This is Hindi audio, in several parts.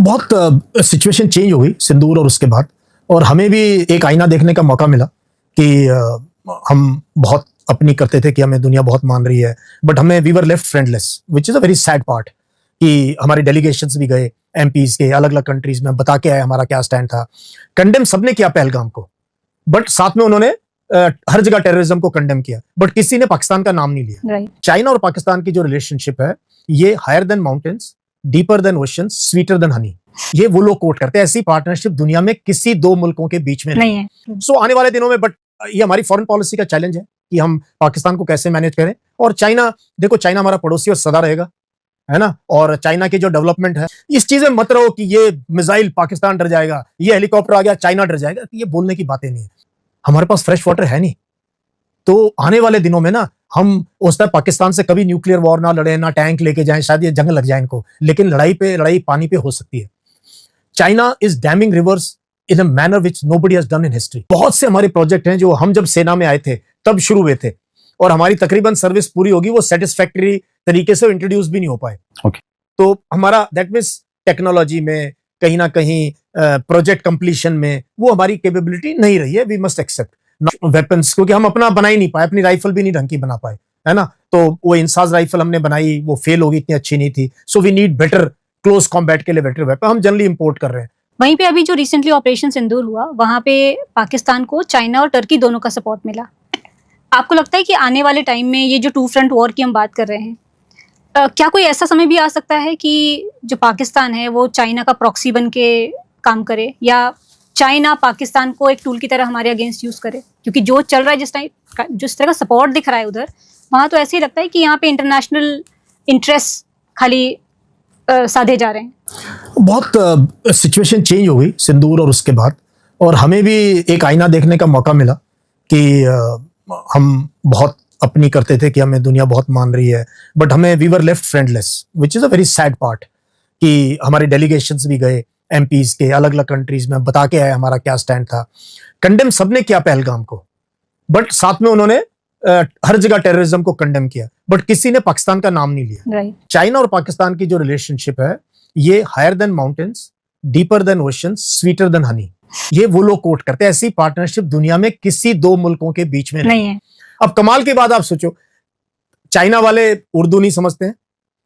बहुत सिचुएशन चेंज हो गई सिंदूर और उसके बाद, और हमें भी एक आईना देखने का मौका मिला कि हम बहुत अपनी करते थे कि हमें दुनिया बहुत मान रही है, बट हमें we were left friendless, which is a very sad part कि हमारे डेलीगेशंस भी गए एमपीज के अलग अलग कंट्रीज में, बता के आए हमारा क्या स्टैंड था। कंडेम सबने किया पहलगाम को, बट साथ में उन्होंने हर जगह टेररिज्म को कंडेम किया, बट किसी ने पाकिस्तान का नाम नहीं लिया। चाइना और पाकिस्तान की जो रिलेशनशिप है ये higher than mountains, deeper than oceans, sweeter than honey, ये वो लोग कोट करते हैं। ऐसी पार्टनरशिप दुनिया में किसी दो मुल्कों के बीच में नहीं है। सो आने वाले दिनों में, बट ये हमारी फॉरेन पॉलिसी का चैलेंज है कि हम पाकिस्तान को कैसे मैनेज करें। और चाइना, देखो चाइना हमारा पड़ोसी और सदा रहेगा, है ना। और चाइना की जो डेवलपमेंट है, इस चीज में मत रहो कि ये मिसाइल पाकिस्तान डर जाएगा, ये हेलीकॉप्टर आ गया चाइना डर जाएगा, ये बोलने की बातें नहीं है। हमारे पास फ्रेश वाटर है नहीं, तो आने वाले दिनों में ना हम उस तरह पाकिस्तान से कभी न्यूक्लियर वॉर ना लड़े, ना टैंक लेके जाएं, शायद ये जंग लग जाए इनको, लेकिन लड़ाई पानी पे हो सकती है। China is damming reverse in a manner which nobody has done in history. बहुत से हमारे प्रोजेक्ट हैं जो हम जब सेना में आए थे तब शुरू हुए थे, और हमारी तकरीबन सर्विस पूरी होगी, वो सेटिस्फैक्टरी तरीके से इंट्रोड्यूस भी नहीं हो पाए। तो हमारा दैट मीन्स टेक्नोलॉजी में कहीं ना कहीं प्रोजेक्ट कंप्लीशन में वो हमारी कैपेबिलिटी नहीं रही है। वी मस्ट एक्सेप्ट वेपन्स, क्योंकि हम अपना बना ही नहीं पाए, अपनी राइफल भी नहीं ढंग की बना पाए, है ना। तो वो इंसास राइफल हमने बनाई, वो फेल होगी, इतनी अच्छी नहीं थी। So we need better close combat के लिए बेटर वेपन, हम जनरली इंपोर्ट कर रहे हैं। वहीं पे अभी जो रिसेंटली ऑपरेशन सिंदूर हुआ, वहां पे पाकिस्तान को चाइना और टर्की दोनों का सपोर्ट मिला। आपको लगता है कि आने वाले टाइम में ये जो टू फ्रंट वॉर की हम बात कर रहे हैं, क्या कोई ऐसा समय भी आ सकता है कि जो पाकिस्तान है वो चाइना का प्रॉक्सी बन के काम करे, या चाइना पाकिस्तान को एक टूल की तरह हमारे अगेंस्ट यूज करे? क्योंकि जो चल रहा है, जिस तरह का सपोर्ट दिख रहा है उधर, वहाँ तो ऐसे ही लगता है कि यहाँ पे इंटरनेशनल इंटरेस्ट खाली साधे जा रहे हैं। बहुत सिचुएशन चेंज हो गई सिंदूर और उसके बाद, और हमें भी एक आईना देखने का मौका मिला कि हम बहुत अपनी करते थे कि हमें दुनिया बहुत मान रही है, बट हमें we were left friendless, which is a very sad part कि हमारे डेलीगेशंस भी गए एमपीज के अलग अलग कंट्रीज में, बता के आए हमारा क्या स्टैंड था। कंडेम सबने किया पहलगाम को, बट साथ में उन्होंने हर जगह टेररिज्म को कंडेम किया, बट किसी ने पाकिस्तान का नाम नहीं लिया। चाइना और पाकिस्तान की जो रिलेशनशिप है ये higher than mountains, deeper than oceans, sweeter than honey, ये वो लोग कोट करते हैं। ऐसी पार्टनरशिप दुनिया में किसी दो मुल्कों के बीच में नहीं है। अब कमाल की बात आप सोचो, चाइना वाले उर्दू नहीं समझते हैं,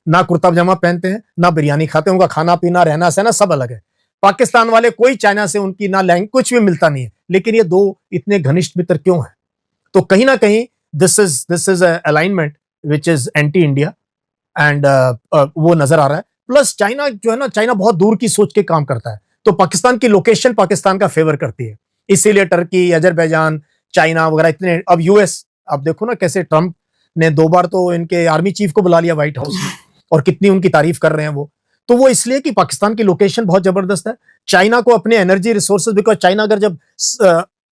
ना कुर्ता पजामा पहनते हैं, ना बिरयानी खाते हैं, उनका खाना पीना रहना सहना सब अलग है। पाकिस्तान वाले कोई चाइना से उनकी ना लैंग्वेज कुछ भी मिलता नहीं है, लेकिन ये दो इतने घनिष्ठ मित्र क्यों हैं? तो कहीं ना कहीं this is alignment which is anti India, and वो नजर आ रहा है। प्लस चाइना जो है ना, चाइना बहुत दूर की सोच के काम करता है, तो पाकिस्तान की लोकेशन पाकिस्तान का फेवर करती है, इसीलिए टर्की, अजरबैजान, चाइना वगैरह इतने। अब यूएस, अब देखो ना कैसे ट्रंप ने 2 बार तो इनके आर्मी चीफ को बुला लिया व्हाइट हाउस में, और कितनी उनकी तारीफ कर रहे हैं वो। तो वो इसलिए कि पाकिस्तान की लोकेशन बहुत जबरदस्त है। चाइना को अपने एनर्जी रिसोर्सेज, बिकॉज चाइना अगर जब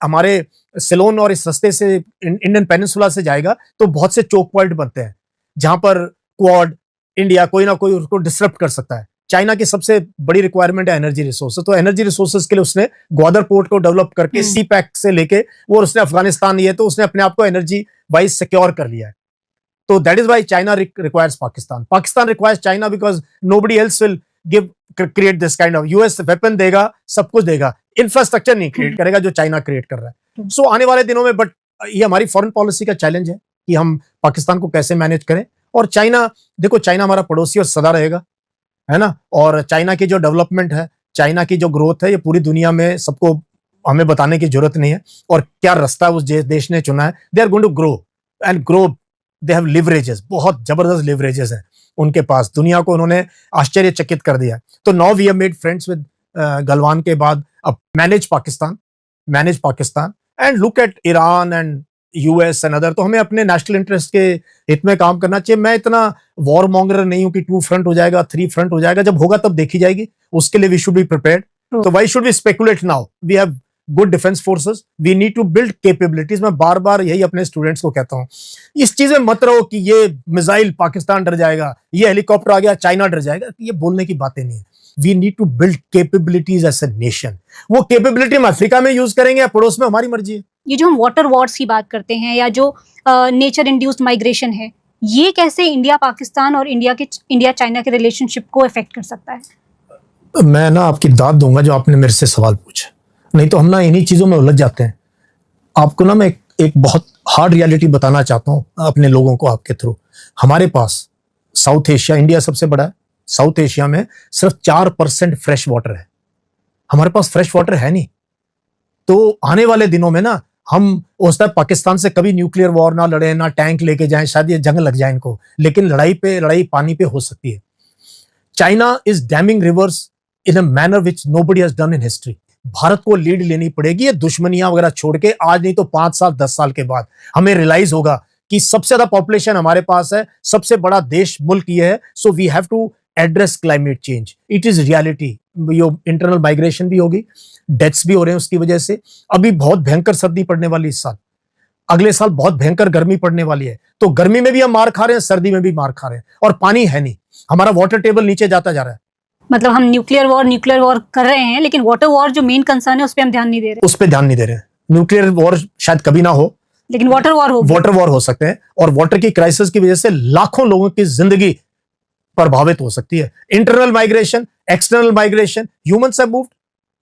हमारे सिलोन और इस रास्ते से इंडियन पेनिनसुला से जाएगा तो बहुत से चोक पॉइंट बनते हैं जहां पर क्वाड इंडिया कोई ना कोई उसको डिसरप्ट कर सकता है। चाइना की सबसे बड़ी रिक्वायरमेंट है एनर्जी रिसोर्सेज, तो एनर्जी रिसोर्सेज के लिए उसने ग्वादर पोर्ट को डेवलप करके सी पैक से लेके वो उसने अफगानिस्तान लिए, तो उसने अपने आप को एनर्जी वाइज सिक्योर कर लिया है। तो that is why China requires Pakistan, Pakistan requires China, because nobody else will give create this kind of. US weapon देगा, सब कुछ देगा, इंफ्रास्ट्रक्चर नहीं क्रिएट करेगा जो चाइना क्रिएट कर रहा है। सो आने वाले दिनों में, बट ये हमारी फॉरेन पॉलिसी का चैलेंज है कि हम पाकिस्तान को कैसे मैनेज करें। और चाइना, देखो चाइना हमारा पड़ोसी और सदा रहेगा, है ना। और चाइना की जो डेवलपमेंट है, चाइना की जो ग्रोथ है, ये पूरी दुनिया में सबको हमें बताने की जरूरत नहीं है। और क्या रास्ता उस देश ने चुना है, they are going to grow and grow, they have leverages, बहुत जबरदस्त लिवरेजेस हैं उनके पास, दुनिया को उन्होंने आश्चर्यचकित कर दिया। तो now we have made friends with Galwan के बाद, अब manage Pakistan and look at Iran and US and other. तो हमें अपने नेशनल इंटरेस्ट के हित में काम करना चाहिए। मैं इतना वॉर मॉन्गर नहीं हूं कि 2 फ्रंट हो जाएगा, 3 फ्रंट हो जाएगा, जब होगा तब देखी जाएगी, उसके लिए वी शुड बी प्रिपेयर्ड। तो why should we speculate now, we have good defence forces, we need to build capabilities. मैं बार बार यही अपने स्टूडेंट्स को कहता हूं, इस चीज में मत रहो कि ये मिसाइल पाकिस्तान डर जाएगा, ये हेलीकॉप्टर आ गया चाइना डर जाएगा, ये बोलने की बातें नहीं है। We need to build capabilities as a nation. वो कैपेबिलिटी हम अफ्रीका में यूज करेंगे या पड़ोस में, हमारी मर्जी है। ये जो हम वाटर वॉर्स की बात करते हैं, या जो नेचर इंड्यूस्ड माइग्रेशन है, ये कैसे इंडिया पाकिस्तान और इंडिया चाइना के रिलेशनशिप को इफेक्ट कर सकता है? मैं ना आपकी दाद दूंगा जो आपने मेरे से सवाल पूछा, नहीं तो हम ना इन्हीं चीजों में उलझ जाते हैं। आपको ना मैं एक बहुत हार्ड रियलिटी बताना चाहता हूँ अपने लोगों को आपके थ्रू। हमारे पास साउथ एशिया, इंडिया सबसे बड़ा है, साउथ एशिया में सिर्फ 4% फ्रेश वाटर है। हमारे पास फ्रेश वाटर है नहीं। तो आने वाले दिनों में ना हम हो सकता है पाकिस्तान से कभी न्यूक्लियर वॉर ना लड़े, ना टैंक लेके जाएं, शायद ये जंग लग जाए इनको, लेकिन लड़ाई पानी पे हो सकती है। China is damming reverse in a manner which nobody has done in history. Bharat को लीड लेनी पड़ेगी, ये दुश्मनियां वगैरह छोड़ के, आज नहीं तो 5 साल 10 साल के बाद हमें रियलाइज होगा कि सबसे ज्यादा पॉपुलेशन हमारे पास है, सबसे बड़ा देश मुल्क ये है, so we have to address climate change. It is reality. यो इंटरनल माइग्रेशन भी होगी, डेथ्स भी हो रहे हैं उसकी वजह से। अभी बहुत भयंकर सर्दी पड़ने वाली इस साल, अगले साल बहुत भयंकर गर्मी पड़ने वाली है। तो गर्मी में भी हम मार खा रहे हैं, सर्दी में भी मार खा रहे हैं, और पानी है नहीं। हमारा वाटर टेबल नीचे जाता जा रहा है। मतलब हम न्यूक्लियर वॉर कर रहे हैं, लेकिन वाटर वॉर जो मेन कंसर्न है उस पर हम ध्यान नहीं दे रहे। उस पर ध्यान नहीं दे रहे हैं। न्यूक्लियर वॉर शायद कभी ना हो, लेकिन वाटर वॉर हो सकते हैं, और वाटर की क्राइसिस की वजह से लाखों लोगों की जिंदगी प्रभावित हो सकती है। Internal migration, external migration, humans have moved.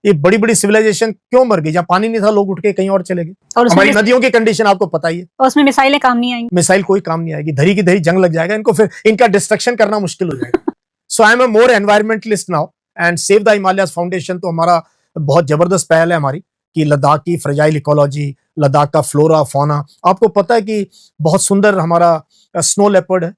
ये बड़ी बड़ी सिविलाइजेशन क्यों मर गई? जहां पानी नहीं था लोग उठ के कहीं और चले गए। और हमारी नदियों की कंडीशन आपको पता ही है। और उसमें मिसाइलें काम नहीं आएंगी। मिसाइल कोई काम नहीं आएगी, धरी की धरी जंग लग जाएगा इनको, फिर इनका डिस्ट्रक्शन करना मुश्किल हो जाएगा। So I am a more environmentalist now, and save the Himalayas foundation तो हमारा बहुत जबरदस्त पहल है हमारी, कि लद्दाख की फ्रेजाइल इकोलॉजी, लद्दाख का फ्लोरा फौना। आपको पता है कि बहुत सुंदर हमारा स्नो लेपर्ड है,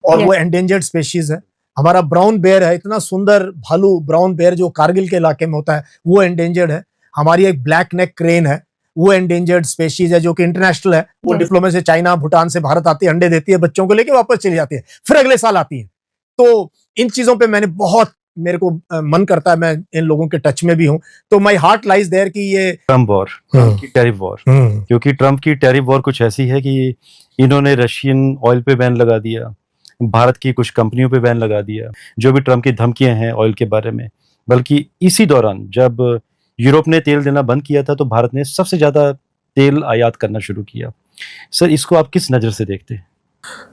और वो एंडेंजर्ड स्पेशीज है। हमारा ब्राउन बेयर है, इतना सुंदर भालू ब्राउन बेयर जो कारगिल के इलाके में होता है, वो एंडेंजर्ड है। हमारी एक ब्लैक नेक क्रेन है, वो एंडेंजर्ड स्पेशीज है, जो कि इंटरनेशनल है। वो डिप्लोमे से चाइना भूटान से भारत आती है, अंडे देती है, बच्चों को लेके वापस चली जाती है, फिर अगले साल आती है। तो इन चीजों पे मैंने बहुत, मेरे को मन करता है, मैं इन लोगों के टच में भी हूं, तो माई हार्ट लाइज देयर कि ये ट्रम्प वॉर, ट्रम्प की टैरिफ वॉर, क्योंकि ट्रम्प की टैरिफ वॉर कुछ ऐसी है कि इन्होंने रशियन ऑयल पे बैन लगा दिया, भारत की कुछ कंपनियों पे बैन लगा दिया, जो भी ट्रम्प की धमकियां हैं ऑयल के बारे में। बल्कि इसी दौरान जब यूरोप ने तेल देना बंद किया था, तो भारत ने सबसे ज्यादा तेल आयात करना शुरू किया। सर, इसको आप किस नजर से देखते हैं?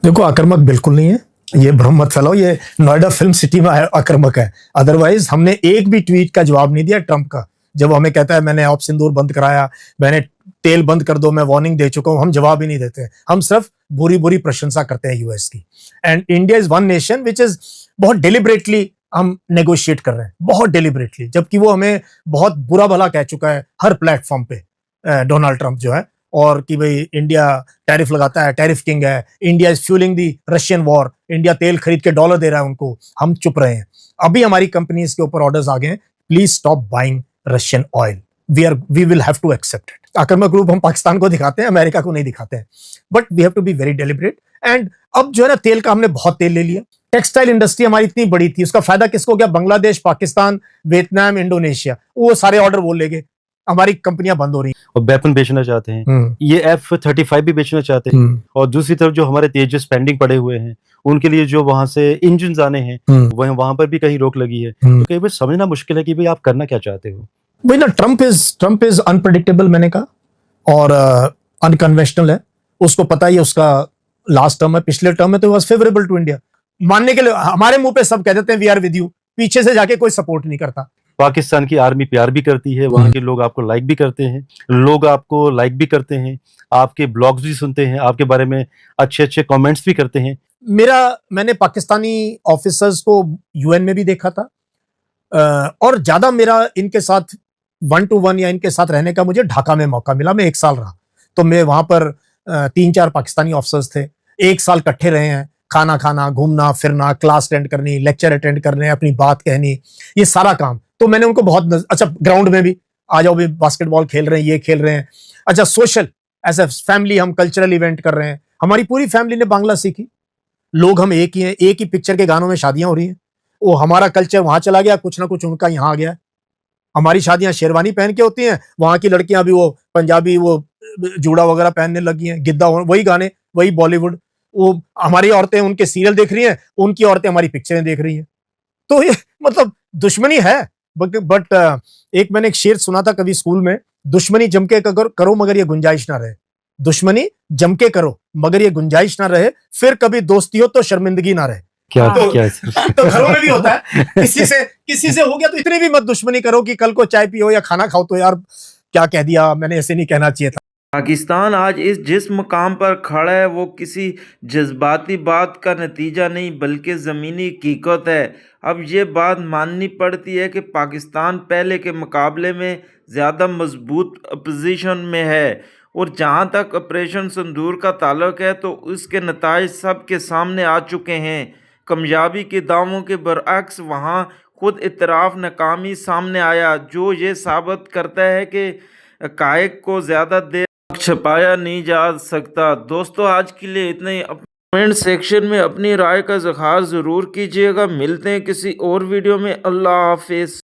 देखो, आक्रामक बिल्कुल नहीं है, ये भ्रम मत फैलाओ, ये नोएडा फिल्म सिटी में आक्रामक है। अदरवाइज हमने एक भी ट्वीट का जवाब नहीं दिया ट्रम्प का। जब हमें कहता है मैंने ऑप सिंदूर बंद कराया, मैंने तेल बंद कर दो, मैं वार्निंग दे चुका हूं, हम जवाब ही नहीं देते। हम सिर्फ बुरी बुरी प्रशंसा करते हैं यूएस की। And India is one nation which is, बहुत डिलिबरेटली हम नेगोशिएट कर रहे हैं, बहुत डिलिबरेटली, जबकि वो हमें बहुत बुरा भला कह चुका है हर प्लेटफॉर्म पे, डोनाल्ड ट्रम्प जो है, और कि भाई इंडिया टैरिफ लगाता है, टैरिफ किंग है, India is fuelling the Russian war, India तेल खरीद के डॉलर दे रहा है उनको। हम चुप रहे हैं। अभी हमारी कंपनीज के ऊपर ऑर्डर्स आ गए हैं, please stop buying Russian oil, we will have to accept it. आक्रामक रूप हम पाकिस्तान को दिखाते हैं, अमेरिका को नहीं दिखाते हैं, but we have to be very deliberate. And अब जो है ना, तेल का हमने बहुत तेल ले लिया। टेक्सटाइल इंडस्ट्री हमारी इतनी बड़ी थी, उसका फायदा किसको गया? बांग्लादेश, पाकिस्तान, वियतनाम, इंडोनेशिया, वो सारे ऑर्डर वो ले गए, हमारी कंपनियां बंद हो रही हैं। और वेपन बेचना चाहते हैं, ये F-35 भी बेचना चाहते हैं, और दूसरी तरफ जो हमारे तेजस पेंडिंग पड़े हुए हैं, उनके लिए जो वहां से इंजन आने हैं, वहां पर भी कहीं रोक लगी है। तो कई बार समझना मुश्किल है कि भाई आप करना क्या चाहते हो। वही ना, ट्रम्प इज अनप्रेडिक्टेबल मैंने कहा, और अनकन्वेंशनल है। उसको पता ही है, उसका लास्ट टर्म है, पिछले टर्म में तो वाज फेवरेबल टू इंडिया। मानने के लिए हमारे मुंह पे सब कह देते हैं वी आर विद यू, पीछे से जाके कोई सपोर्ट नहीं करता। पाकिस्तान की आर्मी प्यार भी करती है, वहां के लोग आपको लाइक भी करते हैं, लोग आपको लाइक भी करते हैं, आपके ब्लॉग्स भी सुनते हैं, आपके बारे में अच्छे अच्छे कमेंट्स भी करते हैं। मैंने पाकिस्तानी ऑफिसर्स को यूएन में भी देखा था, और ज्यादा मेरा इनके साथ 1-to-1 या इनके साथ रहने का मुझे ढाका में मौका मिला। मैं 1 साल रहा, तो मैं वहां पर 3-4 पाकिस्तानी ऑफिसर्स थे, 1 साल इकट्ठे रहे हैं, खाना खाना, घूमना फिरना, क्लास अटेंड करनी, लेक्चर अटेंड करने, अपनी बात कहनी, ये सारा काम। तो मैंने उनको बहुत अच्छा, ग्राउंड में भी आ जाओ, भी बास्केटबॉल खेल रहे हैं, ये खेल रहे हैं, अच्छा सोशल एज ए फैमिली हम कल्चरल इवेंट कर रहे हैं। हमारी पूरी फैमिली ने बांग्ला सीखी, लोग हम एक ही हैं, एक ही पिक्चर के गानों में शादियां हो रही हैं। वो हमारा कल्चर वहां चला गया, कुछ ना कुछ उनका यहाँ आ गया। हमारी शादियां शेरवानी पहन के होती हैं, वहां की लड़कियां भी वो पंजाबी वो जूड़ा वगैरह पहनने लगी हैं, गिद्दा, वही गाने, वही बॉलीवुड। वो हमारी औरतें उनके सीरियल देख रही हैं, उनकी औरतें हमारी पिक्चरें देख रही हैं। तो ये मतलब दुश्मनी है, बट एक मैंने एक शेर सुना था कभी स्कूल में, दुश्मनी जम के करो मगर ये गुंजाइश ना रहे। दुश्मनी जम के करो मगर ये गुंजाइश ना रहे, फिर कभी दोस्ती हो तो शर्मिंदगी ना रहे। क्या हाँ। क्या है सर? तो घरों में भी होता है, किसी से हो गया तो इतनी भी मत दुश्मनी करो कि कल को चाय पियो या खाना खाओ तो यार क्या कह दिया मैंने, ऐसे नहीं कहना चाहिए था। पाकिस्तान आज जिस मकाम पर खड़ा है वो किसी जज्बाती बात का नतीजा नहीं बल्कि ज़मीनी हकीकत है। अब ये बात माननी पड़ती है कि पाकिस्तान पहले के मुकाबले में ज़्यादा मजबूत पोजीशन में है, और जहाँ तक ऑपरेशन सिंदूर का ताल्लुक है तो उसके नताइज सब के सामने आ चुके हैं। कामयाबी के दावों के बरअक्स वहाँ खुद इतराफ़ नाकामी सामने आया, जो ये साबित करता है कि हक़ाइक़ को ज़्यादा देर छुपाया नहीं जा सकता। दोस्तों आज के लिए इतना ही। कमेंट सेक्शन में अपनी राय का इज़हार ज़रूर कीजिएगा। मिलते हैं किसी और वीडियो में। अल्लाह हाफिज़।